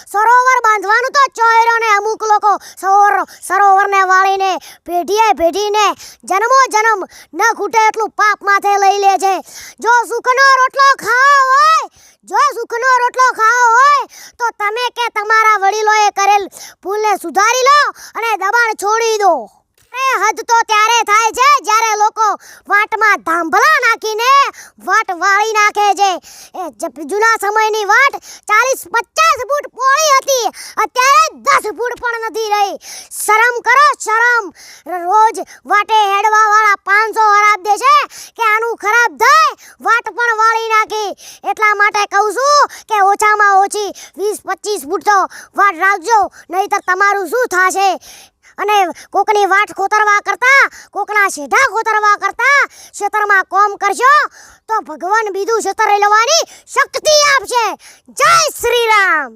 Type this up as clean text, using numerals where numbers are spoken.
સરોવર બાંધવાનું તો ચોયરો ને અમુક લોકો સરોવરને વાળીને પેઢીને જન્મો જન્મ ન ખૂટે એટલું પાપ માથે લઈ લે છે. જો સુખનો રોટલો ખાવો હોય તો તમે કે તમારા વડીલોએ કરેલ ભૂલને સુધારી લો અને દબાણ છોડી દો. હદ તો ત્યારે થાય છે જ્યારે લોકો વાટમાં ધાંભલા નાખીને વાટ વાળી નાખે છે. જૂના સમયની વાટ 40-50 ફૂટ પહોળી હતી, અત્યારે 10 ફૂટ પણ નથી રહી. શરમ કરો, શરમ. રોજ વાટે હેડવા વાળા 500 હરાબ દે છે કે આનું ખરાબ થાય વાટ પણ વાળી નાખી. એટલા માટે કહું છું કે ઓછામાં ઓછી 20-25 ફૂટ તો વાટ રાખજો, નહીંતર તમારું શું થશે. અને કોકની વાટ ખોતરવા કરતા, કોકના શેઢા ખોતરવા કરતા ખેતરમાં કોમ કરશો તો ભગવાન બીજું ખેતર લેવાની શક્તિ આપશે. જય શ્રી રામ.